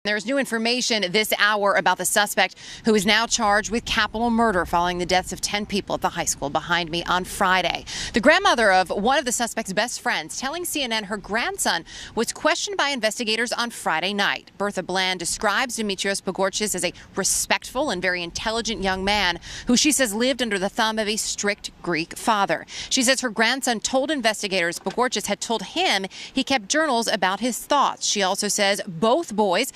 There's new information this hour about the suspect who is now charged with capital murder following the deaths of 10 people at the high school behind me on Friday. The grandmother of one of the suspect's best friends telling CNN her grandson was questioned by investigators on Friday night. Bertha Bland describes Dimitrios Pagorchis as a respectful and very intelligent young man who she says lived under the thumb of a strict Greek father. She says her grandson told investigators Pagorchis had told him he kept journals about his thoughts. She also says both boys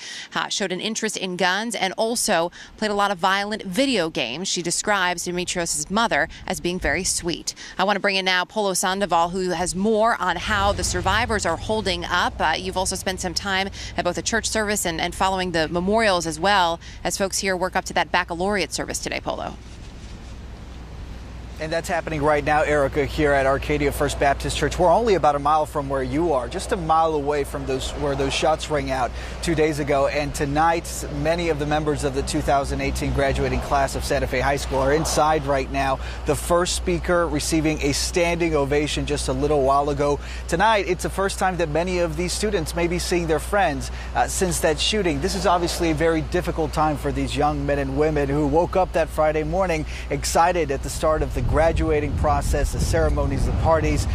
showed an interest in guns and also played a lot of violent video games. She describes Dimitrios' mother as being very sweet. I want to bring in now Polo Sandoval, who has more on how the survivors are holding up. You've also spent some time at both a church service and following the memorials as well as folks here work up to that baccalaureate service today, Polo. And that's happening right now, Erica, here at Arcadia First Baptist Church. We're only about a mile from where you are, just a mile away from where those shots rang out 2 days ago. And tonight, many of the members of the 2018 graduating class of Santa Fe High School are inside right now. The first speaker receiving a standing ovation just a little while ago. Tonight, it's the first time that many of these students may be seeing their friends since that shooting. This is obviously a very difficult time for these young men and women who woke up that Friday morning excited at the start of the graduating process, the ceremonies, the parties.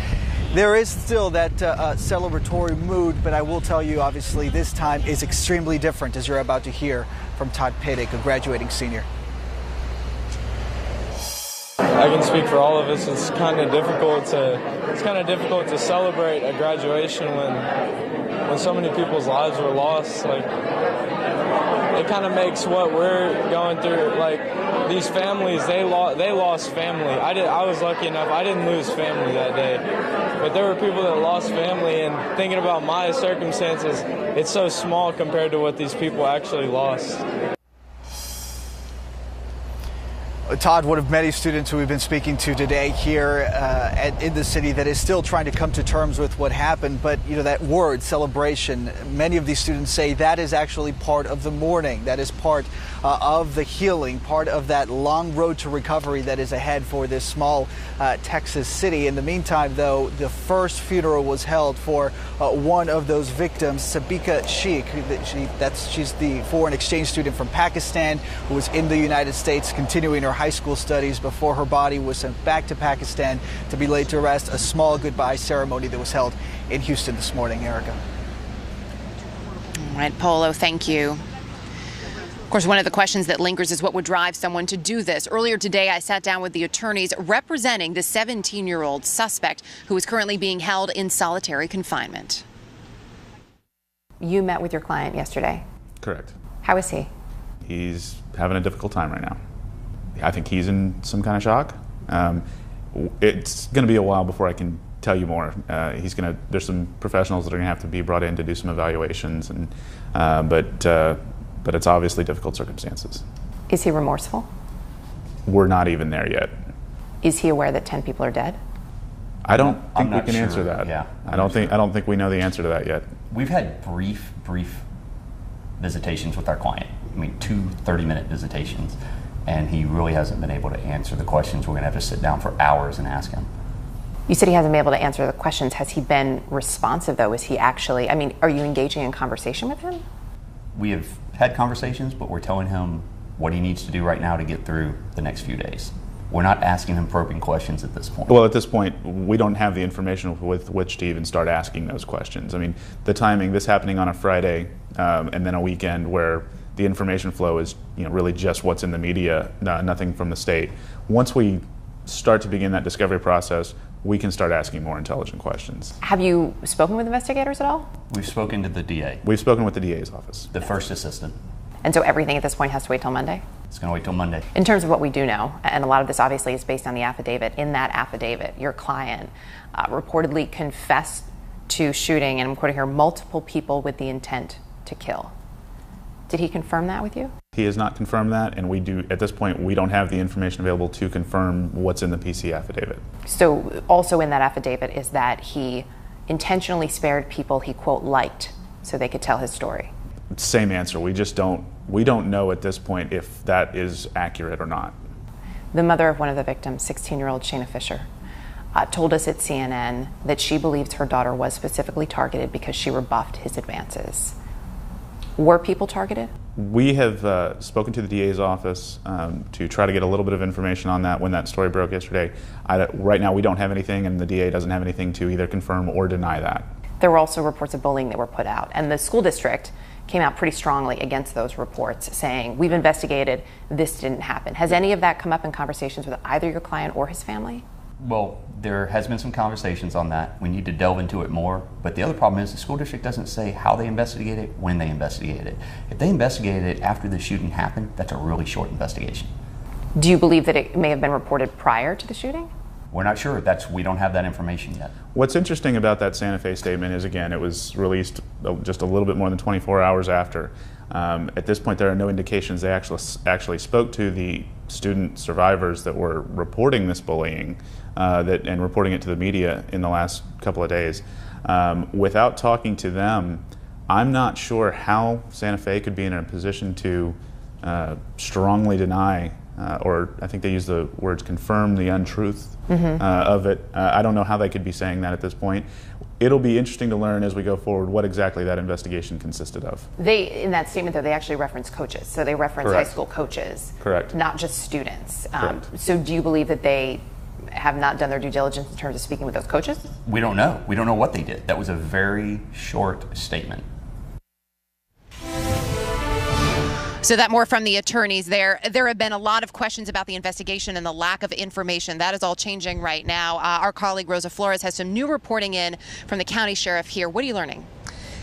There is still that celebratory mood, but I will tell you, obviously, this time is extremely different, as you're about to hear from Todd Piddick, a graduating senior. I can speak for all of us. It's kind of difficult to celebrate a graduation when so many people's lives were lost. Like, it kind of makes what we're going through, like, these families, they lost family. I was lucky enough, I didn't lose family that day. But there were people that lost family, and thinking about my circumstances, it's so small compared to what these people actually lost. Todd, one of many students who we've been speaking to today here in the city that is still trying to come to terms with what happened. But, you know, that word, celebration, many of these students say that is actually part of the mourning. That is part of the healing, part of that long road to recovery that is ahead for this small Texas city. In the meantime, though, the first funeral was held for one of those victims, Sabika Sheikh. She's the foreign exchange student from Pakistan who was in the United States continuing her high school studies before her body was sent back to Pakistan to be laid to rest. A small goodbye ceremony that was held in Houston this morning, Erica. All right, Polo, thank you. Of course, one of the questions that lingers is what would drive someone to do this. Earlier today, I sat down with the attorneys representing the 17-year-old suspect who is currently being held in solitary confinement. You met with your client yesterday. Correct. How is he? He's having a difficult time right now. I think he's in some kind of shock. It's going to be a while before I can tell you more. There's some professionals that are going to have to be brought in to do some evaluations, and but it's obviously difficult circumstances. Is he remorseful? We're not even there yet. Is he aware that 10 people are dead? I don't think we can answer that. Yeah, I don't think we know the answer to that yet. We've had brief visitations with our client. I mean, 2 30-minute visitations, and he really hasn't been able to answer the questions. We're going to have to sit down for hours and ask him. You said he hasn't been able to answer the questions. Has he been responsive, though? Is he actually, are you engaging in conversation with him? We have had conversations, but we're telling him what he needs to do right now to get through the next few days. We're not asking him probing questions at this point. Well, at this point, we don't have the information with which to even start asking those questions. I mean, the timing, this happening on a Friday and then a weekend where the information flow is really just what's in the media, nothing from the state. Once we start to begin that discovery process, we can start asking more intelligent questions. Have you spoken with investigators at all? We've spoken to the DA. We've spoken with the DA's office. The first assistant. And so everything at this point has to wait till Monday? It's going to wait till Monday. In terms of what we do know, and a lot of this obviously is based on the affidavit, in that affidavit, your client reportedly confessed to shooting, and I'm quoting here, multiple people with the intent to kill. Did he confirm that with you? He has not confirmed that, and at this point, we don't have the information available to confirm what's in the PC affidavit. So also in that affidavit is that he intentionally spared people he, quote, liked so they could tell his story. Same answer. We don't know at this point if that is accurate or not. The mother of one of the victims, 16-year-old Shayna Fisher, told us at CNN that she believes her daughter was specifically targeted because she rebuffed his advances. Were people targeted? We have spoken to the DA's office to try to get a little bit of information on that when that story broke yesterday. Right now we don't have anything, and the DA doesn't have anything to either confirm or deny that. There were also reports of bullying that were put out, and the school district came out pretty strongly against those reports, saying, we've investigated, this didn't happen. Has any of that come up in conversations with either your client or his family? Well, there has been some conversations on that. We need to delve into it more. But the other problem is the school district doesn't say how they investigated it, when they investigated it. If they investigated it after the shooting happened, that's a really short investigation. Do you believe that it may have been reported prior to the shooting? We're not sure. We don't have that information yet. What's interesting about that Santa Fe statement is, again, it was released just a little bit more than 24 hours after. At this point, there are no indications they actually spoke to the student survivors that were reporting this bullying and reporting it to the media in the last couple of days. Without talking to them, I'm not sure how Santa Fe could be in a position to strongly deny, or I think they use the words confirm the untruth of it. I don't know how they could be saying that at this point. It'll be interesting to learn as we go forward what exactly that investigation consisted of. In that statement, though, they actually reference coaches. So they reference Correct. high school coaches. Correct. Not just students. Correct. So do you believe that they have not done their due diligence in terms of speaking with those coaches? We don't know. We don't know what they did. That was a very short statement. So that more from the attorneys there. There have been a lot of questions about the investigation and the lack of information. That is all changing right now. Our colleague Rosa Flores has some new reporting in from the county sheriff here. What are you learning?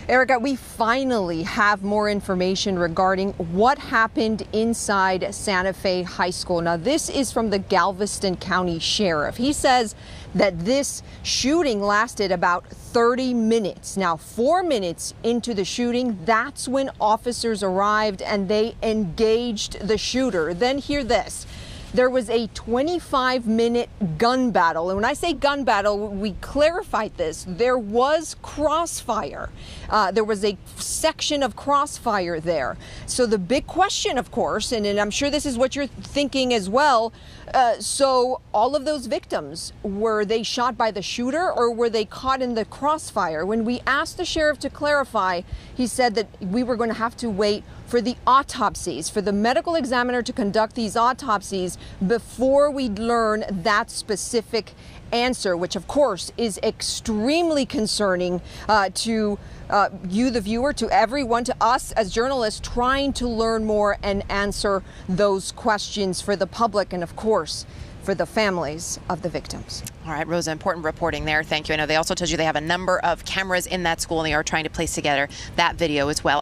Erica, we finally have more information regarding what happened inside Santa Fe High School. Now, this is from the Galveston County Sheriff. He says that this shooting lasted about 30 minutes. Now, 4 minutes into the shooting, that's when officers arrived and they engaged the shooter. Then hear this. There was a 25-minute gun battle. And when I say gun battle, we clarified this. There was crossfire. There was a section of crossfire there. So the big question, of course, and I'm sure this is what you're thinking as well, so all of those victims, were they shot by the shooter or were they caught in the crossfire? When we asked the sheriff to clarify, he said that we were going to have to wait for the autopsies, for the medical examiner to conduct these autopsies before we learn that specific answer, which of course is extremely concerning to you, the viewer, to everyone, to us as journalists trying to learn more and answer those questions for the public and of course for the families of the victims. All right, Rosa, important reporting there. Thank you. I know they also told you they have a number of cameras in that school and they are trying to place together that video as well.